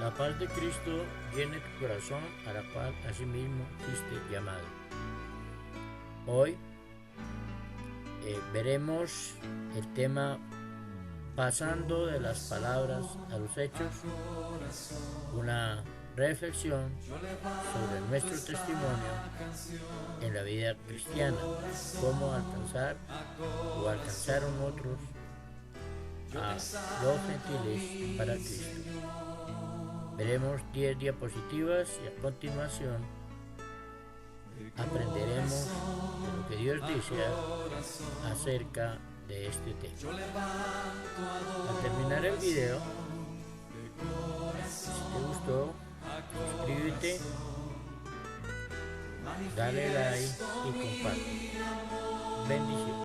La paz de Cristo llene tu corazón, a la cual asimismo fuiste llamado. Hoy veremos el tema pasando de las palabras a los hechos, una reflexión sobre nuestro testimonio en la vida cristiana, cómo alcanzar o alcanzaron otros a los gentiles para Cristo. Veremos 10 diapositivas y a continuación aprenderemos de lo que Dios dice acerca de este tema. Al terminar el video, si te gustó, suscríbete, dale like y comparte. Bendiciones.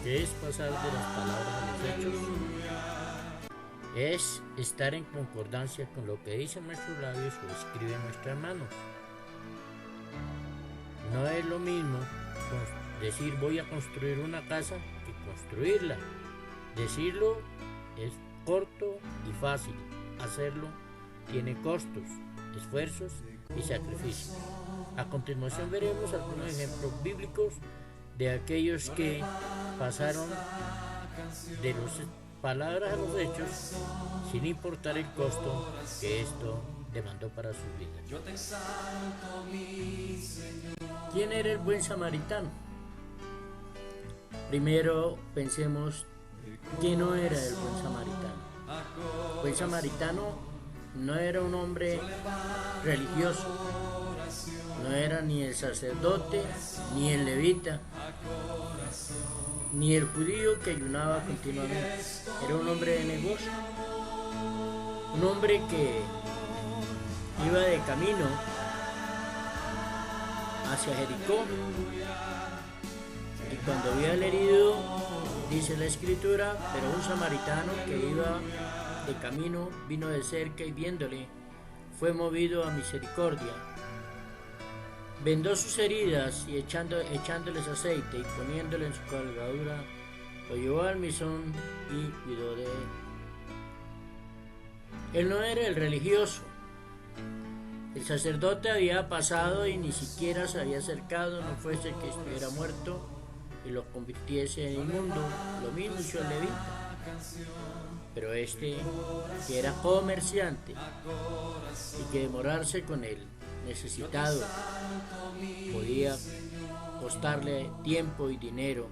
¿Qué es pasar de las palabras a los hechos? Es estar en concordancia con lo que dicen nuestros labios o escriben nuestras manos. No es lo mismo decir voy a construir una casa que construirla. Decirlo es corto y fácil. Hacerlo tiene costos, esfuerzos y sacrificios. A continuación veremos algunos ejemplos bíblicos de aquellos que pasaron de las palabras a los hechos sin importar el costo que esto demandó para su vida. ¿Quién era el buen samaritano? Primero pensemos que no era el buen samaritano. El buen samaritano no era un hombre religioso, no era ni el sacerdote, ni el levita, ni el judío que ayunaba continuamente. Era un hombre de negocio, un hombre que iba de camino hacia Jericó, y cuando vio al herido, dice la escritura, pero un samaritano que iba de camino vino de cerca y viéndole fue movido a misericordia. Vendó sus heridas y echándoles aceite y poniéndole en su cabalgadura, lo llevó al mesón y cuidó de él. Él no era el religioso. El sacerdote había pasado y ni siquiera se había acercado, no fuese que estuviera muerto y lo convirtiese en inmundo. Lo mismo hizo el levita. Pero este, que era comerciante y que demorarse con él necesitado podía costarle tiempo y dinero,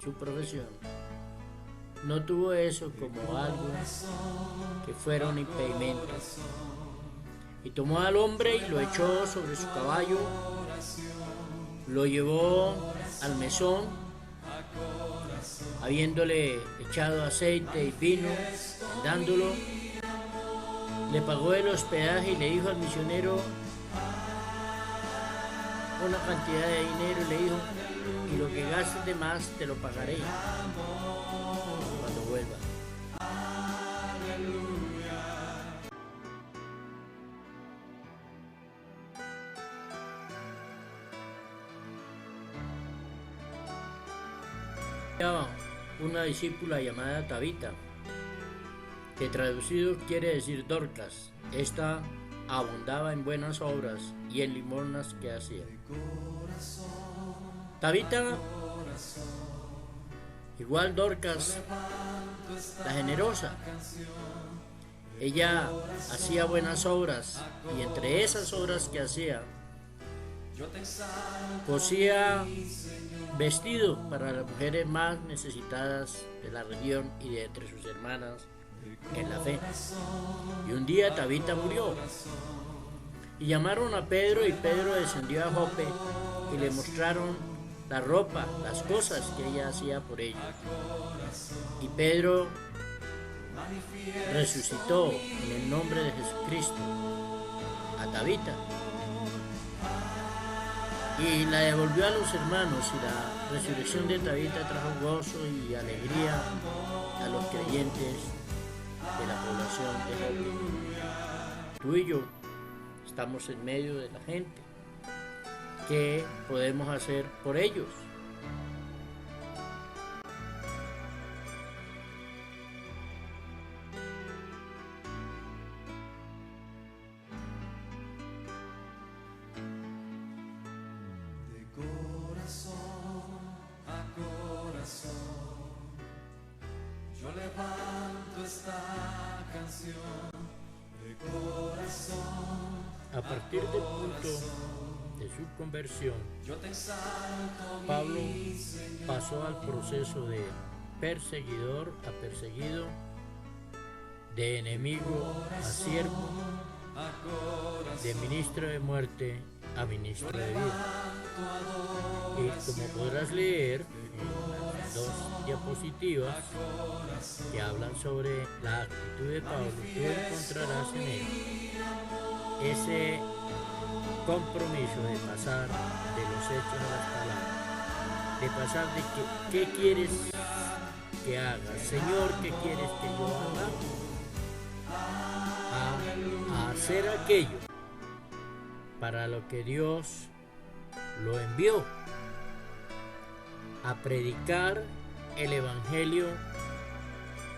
su profesión, no tuvo eso como algo que fuera un impedimento, y tomó al hombre y lo echó sobre su caballo, lo llevó al mesón, habiéndole echado aceite y vino, dándolo, le pagó el hospedaje y le dijo al misionero una cantidad de dinero, y le dijo, y lo que gastes de más te lo pagaré cuando vuelva. Una discípula llamada Tabita, que traducido quiere decir Dorcas. Esta abundaba en buenas obras y en limosnas que hacía. Tabita, igual Dorcas, la generosa, ella hacía buenas obras, y entre esas obras que hacía, cosía vestido para las mujeres más necesitadas de la región y de entre sus hermanas en la fe. Y un día Tabita murió, y llamaron a Pedro, y Pedro descendió a Jope y le mostraron la ropa, las cosas que ella hacía por ellos. Y Pedro resucitó en el nombre de Jesucristo a Tabita y la devolvió a los hermanos, y la resurrección de Tabita trajo gozo y alegría a los creyentes de la población de Jope. Tú y yo estamos en medio de la gente ¿qué podemos hacer por ellos? Yo levanto esta canción de corazón. A partir del punto de su conversión, Pablo pasó al proceso de perseguidor a perseguido, de enemigo a siervo, de ministro de muerte a ministro de vida. Y como podrás leer en las dos diapositivas que hablan sobre la actitud de Pablo, tú encontrarás en él ese compromiso de pasar de los hechos a las palabras, de pasar de qué quieres que haga, Señor, ¿qué quieres que yo haga? A hacer aquello para lo que Dios lo envió, a predicar el evangelio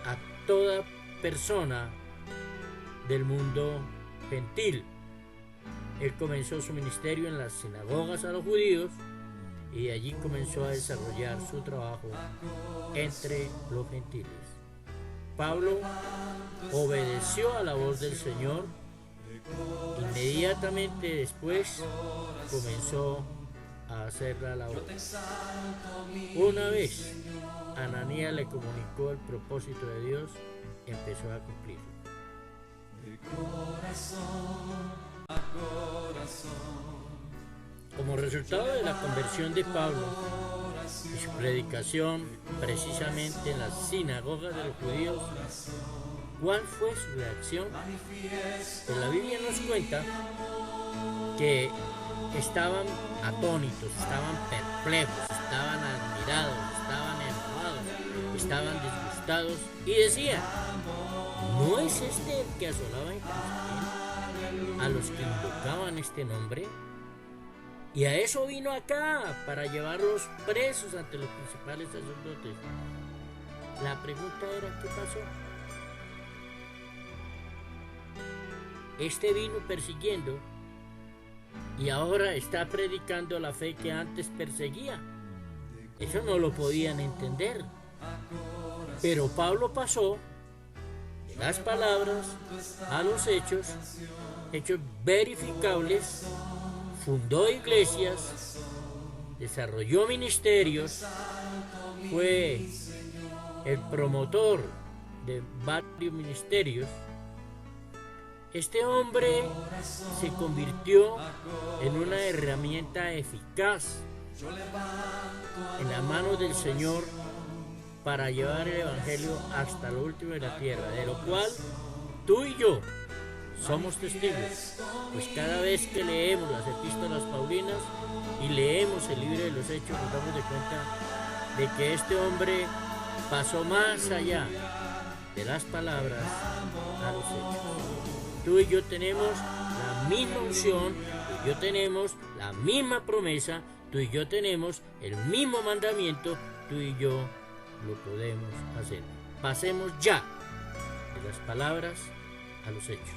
a toda persona del mundo gentil. Él comenzó su ministerio en las sinagogas a los judíos y allí comenzó a desarrollar su trabajo entre los gentiles. Pablo obedeció a la voz del Señor. Inmediatamente después comenzó a hacer la labor. Una vez Ananías le comunicó el propósito de Dios, empezó a cumplirlo. Como resultado de la conversión de Pablo y su predicación precisamente en las sinagogas de los judíos, ¿cuál fue su reacción? Pues la Biblia nos cuenta que estaban atónitos, estaban perplejos, estaban admirados, estaban enojados, estaban disgustados y decían: ¿no es este el que asolaba en Jerusalén a los que invocaban este nombre? Y a eso vino acá, para llevarlos presos ante los principales sacerdotes. La pregunta era: ¿qué pasó? Este vino persiguiendo y ahora está predicando la fe que antes perseguía. Eso no lo podían entender. Pero Pablo pasó de las palabras a los hechos verificables, fundó iglesias, desarrolló ministerios, fue el promotor de varios ministerios. Este hombre se convirtió en una herramienta eficaz en la mano del Señor para llevar el evangelio hasta lo último de la tierra, de lo cual tú y yo somos testigos, pues cada vez que leemos las epístolas paulinas y leemos el libro de los Hechos, nos damos de cuenta de que este hombre pasó más allá de las palabras a los hechos. Tú y yo tenemos la misma unción, tú y yo tenemos la misma promesa, tú y yo tenemos el mismo mandamiento, tú y yo lo podemos hacer. Pasemos ya de las palabras a los hechos.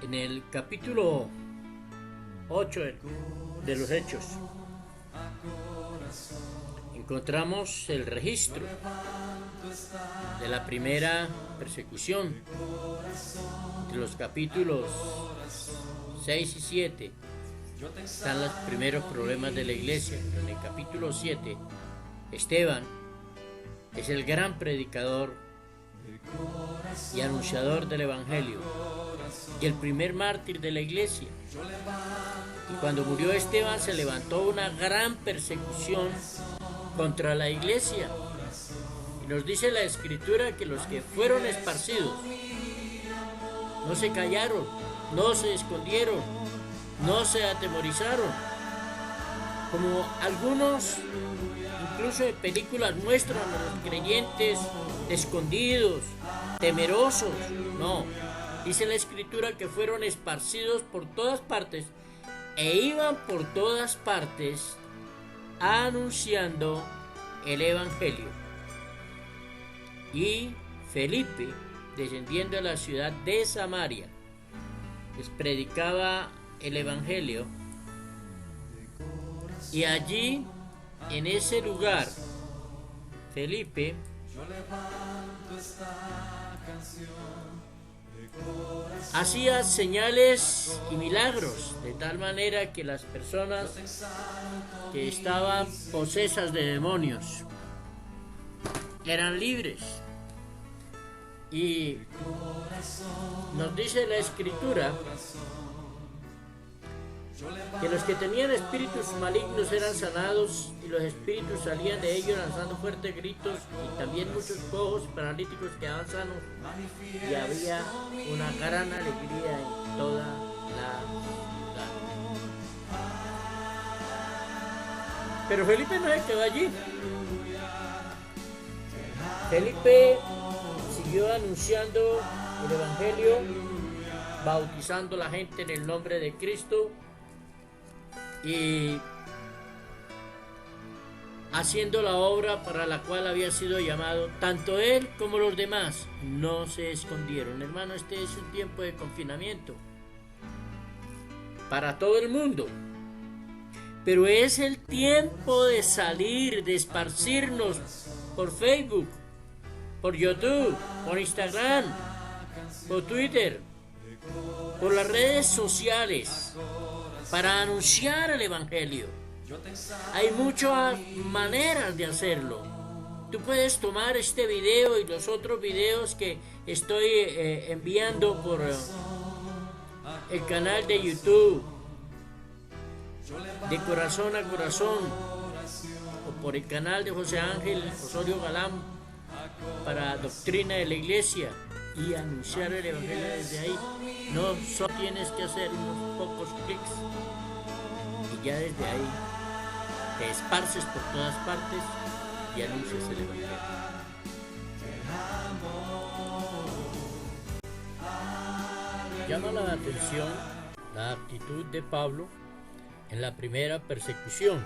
En el capítulo 8 de los Hechos encontramos el registro de la primera persecución. Entre los capítulos 6 y 7 están los primeros problemas de la iglesia. En el capítulo 7, Esteban es el gran predicador y anunciador del evangelio y el primer mártir de la iglesia. Y cuando murió Esteban se levantó una gran persecución contra la iglesia. Y nos dice la escritura que los que fueron esparcidos no se callaron, no se escondieron, no se atemorizaron, como algunos incluso en películas muestran a los creyentes escondidos, temerosos. No, Dice la Escritura que fueron esparcidos por todas partes e iban por todas partes anunciando el Evangelio. Y Felipe, descendiendo a la ciudad de Samaria, les predicaba el Evangelio. Y allí, en ese lugar, Felipe hacía señales y milagros, de tal manera que las personas que estaban posesas de demonios eran libres. Y nos dice la Escritura que los que tenían espíritus malignos eran sanados, y los espíritus salían de ellos lanzando fuertes gritos, y también muchos cojos y paralíticos quedaban sanos, y había una gran alegría en toda la ciudad. Pero Felipe no se quedó allí. Felipe siguió anunciando el Evangelio, bautizando a la gente en el nombre de Cristo y haciendo la obra para la cual había sido llamado. Tanto él como los demás no se escondieron. Hermano, este es un tiempo de confinamiento para todo el mundo, pero es el tiempo de salir, de esparcirnos por Facebook, por YouTube, por Instagram, por Twitter, por las redes sociales, para anunciar el Evangelio. Hay muchas maneras de hacerlo. Tú puedes tomar este video y los otros videos que estoy enviando por el canal de YouTube de Corazón a Corazón, o por el canal de José Ángel Osorio Galán para Doctrina de la Iglesia, y anunciar el Evangelio desde ahí. No solo tienes que hacer unos pocos clics y ya desde ahí te esparces por todas partes y anuncias el Evangelio. Llama la atención la actitud de Pablo en la primera persecución,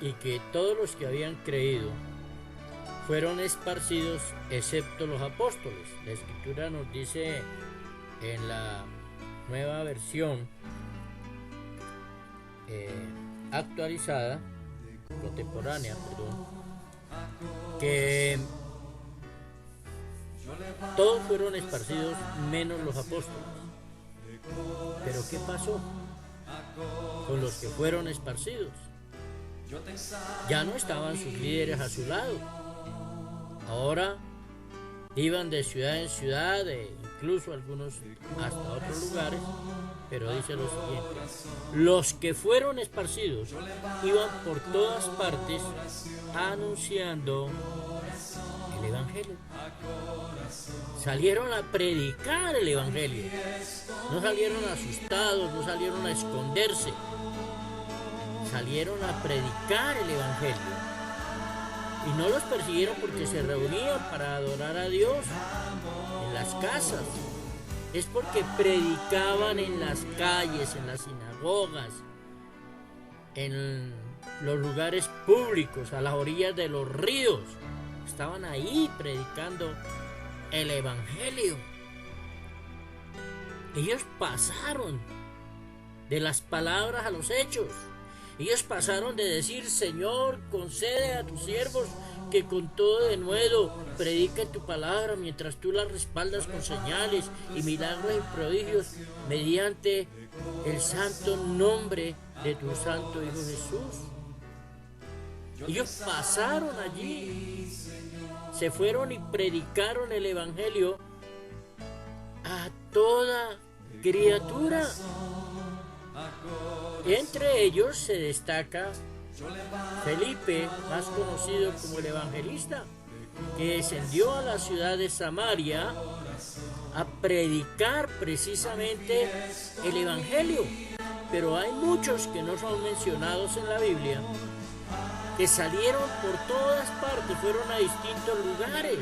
y que todos los que habían creído fueron esparcidos excepto los apóstoles. La Escritura nos dice en la nueva versión actualizada, contemporánea, que todos fueron esparcidos menos los apóstoles. Pero ¿qué pasó con los que fueron esparcidos? Ya no estaban sus líderes a su lado. Ahora iban de ciudad en ciudad, incluso algunos hasta otros lugares. Pero dice lo siguiente: los que fueron esparcidos iban por todas partes anunciando el Evangelio. Salieron a predicar el Evangelio. No salieron asustados, no salieron a esconderse. Salieron a predicar el Evangelio. Y no los persiguieron porque se reunían para adorar a Dios en las casas. Es porque predicaban en las calles, en las sinagogas, en los lugares públicos, a las orillas de los ríos. Estaban ahí predicando el Evangelio. Ellos pasaron de las palabras a los hechos. Ellos pasaron de decir: Señor, concede a tus siervos que con todo denuedo prediquen tu palabra, mientras tú la respaldas con señales y milagros y prodigios mediante el santo nombre de tu santo Hijo Jesús. Ellos pasaron allí, se fueron y predicaron el Evangelio a toda criatura. Entre ellos se destaca Felipe, más conocido como el evangelista, que descendió a la ciudad de Samaria a predicar precisamente el Evangelio. Pero hay muchos que no son mencionados en la Biblia que salieron por todas partes, fueron a distintos lugares,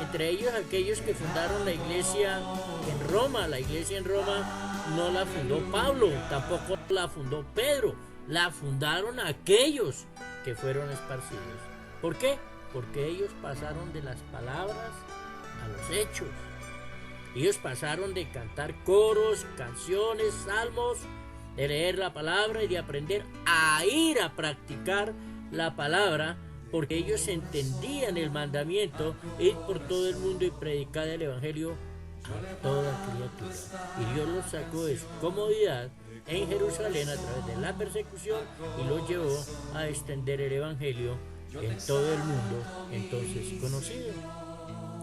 entre ellos aquellos que fundaron la iglesia en Roma. La iglesia en Roma no la fundó Pablo, tampoco la fundó Pedro, la fundaron aquellos que fueron esparcidos. ¿Por qué? Porque ellos pasaron de las palabras a los hechos. Ellos pasaron de cantar coros, canciones, salmos, de leer la palabra y de aprender a ir a practicar la palabra, porque ellos entendían el mandamiento: ir por todo el mundo y predicar el evangelio a toda criatura. Y Dios los sacó de su comodidad en Jerusalén a través de la persecución y los llevó a extender el evangelio en todo el mundo entonces conocido.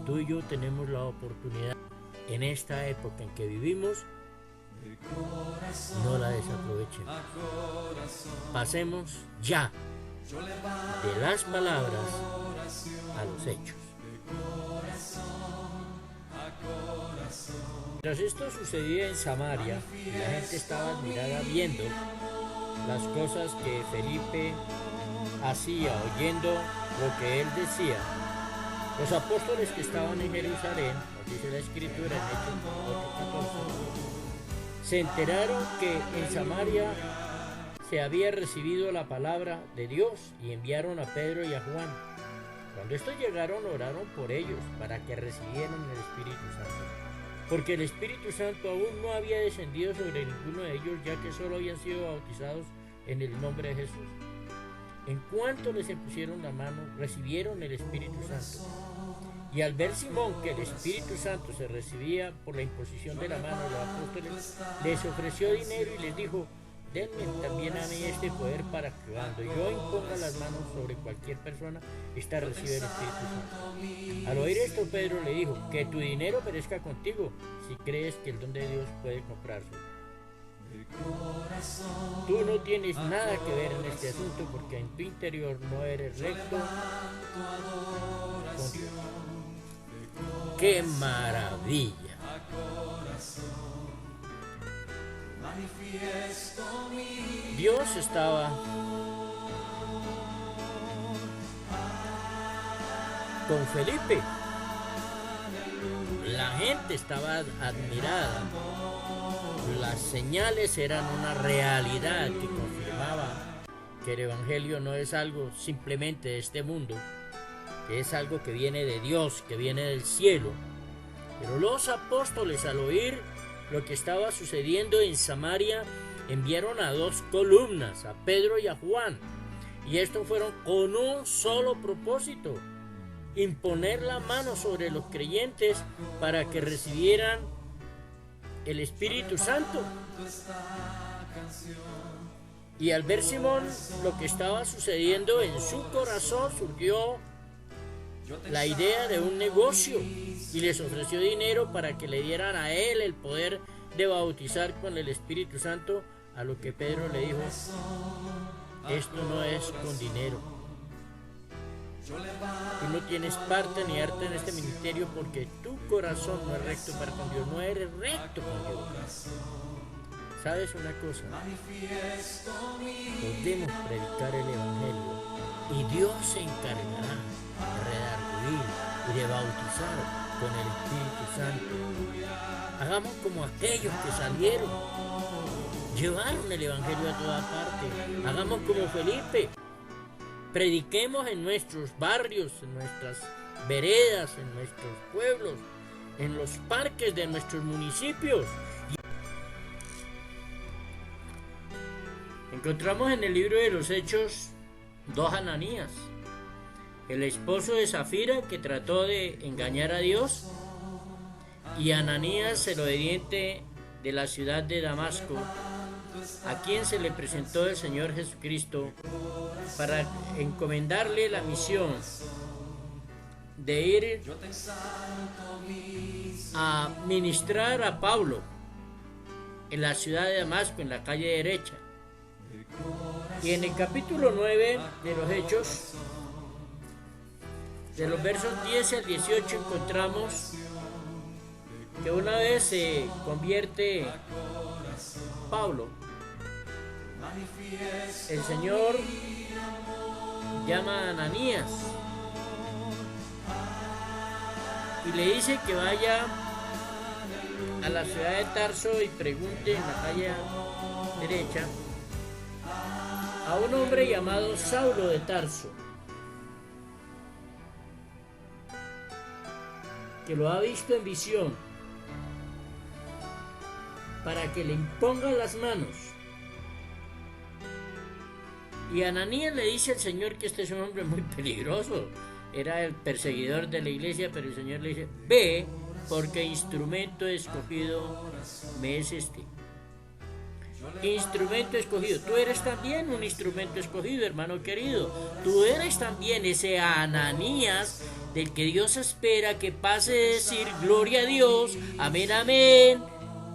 Tú y yo tenemos la oportunidad en esta época en que vivimos, no la desaprovechemos. Pasemos ya de las palabras a los hechos. Mientras esto sucedía en Samaria, la gente estaba admirada viendo las cosas que Felipe hacía, oyendo lo que él decía. Los apóstoles que estaban en Jerusalén, nos dice la escritura en Hechos 8:14, se enteraron que en Samaria se había recibido la palabra de Dios y enviaron a Pedro y a Juan. Cuando estos llegaron, oraron por ellos para que recibieran el Espíritu Santo, porque el Espíritu Santo aún no había descendido sobre ninguno de ellos, ya que solo habían sido bautizados en el nombre de Jesús. En cuanto les impusieron la mano, recibieron el Espíritu Santo. Y al ver Simón que el Espíritu Santo se recibía por la imposición de la mano de los apóstoles, les ofreció dinero y les dijo: denme también a mí este poder para que cuando yo imponga las manos sobre cualquier persona, ésta reciba el Espíritu Santo. Al oír esto, Pedro le dijo: que tu dinero perezca contigo, si crees que el don de Dios puede comprarse. Tú no tienes nada que ver en este asunto, porque en tu interior no eres recto con Dios. ¡Qué maravilla! Dios estaba con Felipe. La gente estaba admirada. Las señales eran una realidad que confirmaba que el evangelio no es algo simplemente de este mundo, que es algo que viene de Dios, que viene del cielo. Pero los apóstoles, al oír lo que estaba sucediendo en Samaria, enviaron a 2 columnas, a Pedro y a Juan, y estos fueron con un solo propósito: imponer la mano sobre los creyentes para que recibieran el Espíritu Santo. Y al ver Simón lo que estaba sucediendo, en su corazón surgió la idea de un negocio y les ofreció dinero para que le dieran a él el poder de bautizar con el Espíritu Santo, a lo que Pedro le dijo: esto no es con dinero. Tú no tienes parte ni arte en este ministerio porque tu corazón no es recto para con Dios, no eres recto con Dios. ¿Sabes una cosa? Podemos predicar el evangelio y Dios se encargará de redarguir y de bautizar con el Espíritu Santo. Hagamos como aquellos que salieron, llevaron el evangelio a toda parte. Hagamos como Felipe. Prediquemos en nuestros barrios, en nuestras veredas, en nuestros pueblos, en los parques de nuestros municipios. Encontramos en el libro de los Hechos 2 Ananías, el esposo de Zafira, que trató de engañar a Dios, y Ananías, el obediente de la ciudad de Damasco, a quien se le presentó el Señor Jesucristo para encomendarle la misión de ir a ministrar a Pablo en la ciudad de Damasco, en la calle derecha. Y en el capítulo 9 de los Hechos, de los versos 10 al 18, encontramos que una vez se convierte Pablo, el Señor llama a Ananías y le dice que vaya a la ciudad de Tarso y pregunte en la calle derecha a un hombre llamado Saulo de Tarso, que lo ha visto en visión, para que le imponga las manos. Y Ananías le dice al Señor que este es un hombre muy peligroso, era el perseguidor de la iglesia, pero el Señor le dice: ve, porque instrumento escogido me es este. Instrumento escogido. Tú eres también un instrumento escogido, hermano querido. Tú eres también ese Ananías del que Dios espera que pase de decir gloria a Dios, amén, amén,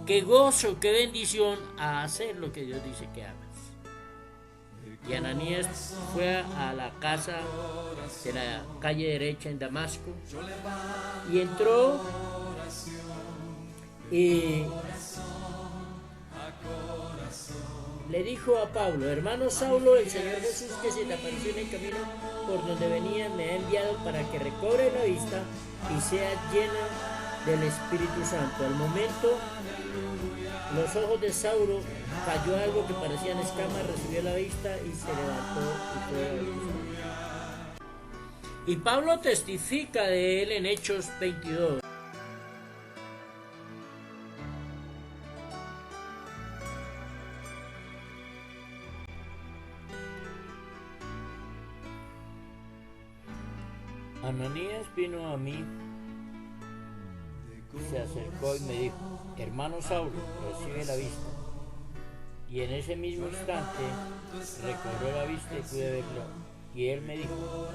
qué gozo, qué bendición, a hacer lo que Dios dice que hagas. Y Ananías fue a la casa de la calle derecha en Damasco y entró y le dijo a Pablo: hermano Saulo, el Señor Jesús, que se te apareció en el camino por donde venía, me ha enviado para que recobre la vista y sea llena del Espíritu Santo. Al momento, los ojos de Saulo cayó algo que parecían escamas, recibió la vista y se levantó y fue a Jerusalén. Y Pablo testifica de él en Hechos 22. Ananías vino a mí, se acercó y me dijo: hermano Saulo, recibe la vista. Y en ese mismo instante recobró la vista y pude verlo. Y él me dijo: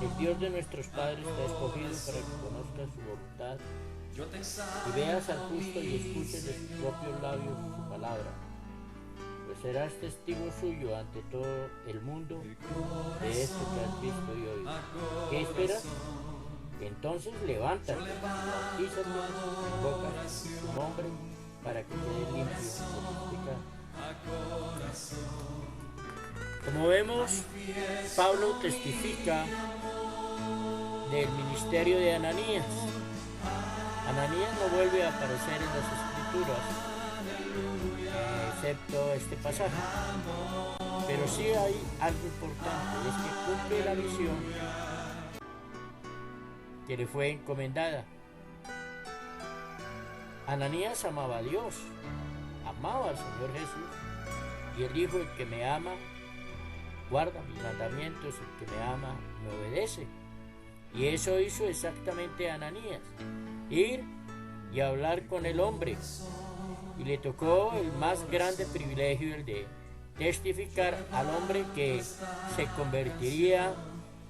el Dios de nuestros padres te ha escogido para que conozcas su voluntad y veas al justo y escuches de sus propios labios su palabra. Pues serás testigo suyo ante todo el mundo de esto que has visto y oído. ¿Qué esperas? Entonces levántate, bautízate, invoca su nombre para que quede limpio de tu pecado. Como vemos, Pablo testifica del ministerio de Ananías. Ananías no vuelve a aparecer en las Escrituras, excepto este pasaje. Pero sí hay algo importante, es que cumple la misión que le fue encomendada. Ananías amaba a Dios, amaba al Señor Jesús, y él dijo: el que me ama guarda mis mandamientos, el que me ama me obedece. Y eso hizo exactamente Ananías, ir y hablar con el hombre, y le tocó el más grande privilegio, el de testificar al hombre que se convertiría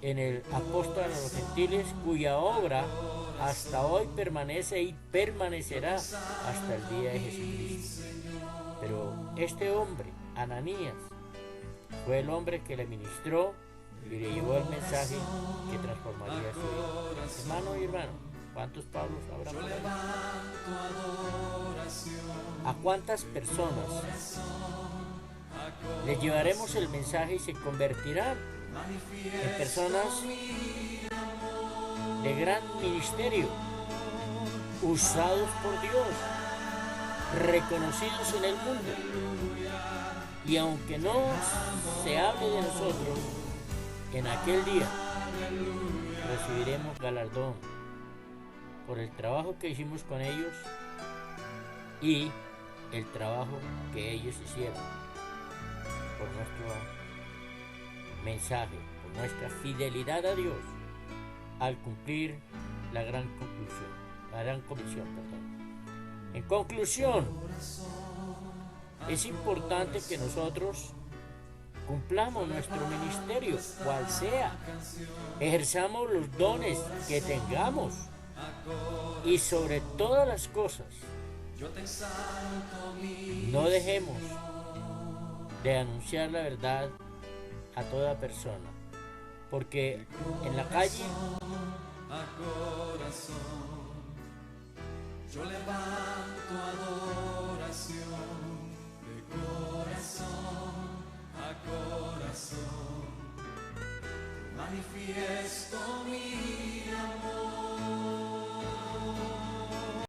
en el apóstol a los gentiles, cuya obra hasta hoy permanece y permanecerá hasta el día de Jesucristo. Pero este hombre, Ananías, fue el hombre que le ministró y le llevó el mensaje que transformaría su vida. Hermano y hermano, ¿cuántos Pablos habrá por ahí? ¿A cuántas personas les llevaremos el mensaje y se convertirán en personas de gran ministerio, usados por Dios, reconocidos en el mundo? Y aunque no se hable de nosotros, en aquel día recibiremos galardón por el trabajo que hicimos con ellos y el trabajo que ellos hicieron por nuestro mensaje, por nuestra fidelidad a Dios al cumplir la gran comisión. En conclusión, es importante que nosotros cumplamos nuestro ministerio, cual sea, ejerzamos los dones que tengamos y sobre todas las cosas no dejemos de anunciar la verdad a toda persona, porque en la calle yo levanto adoración de corazón a corazón. manifiesto mi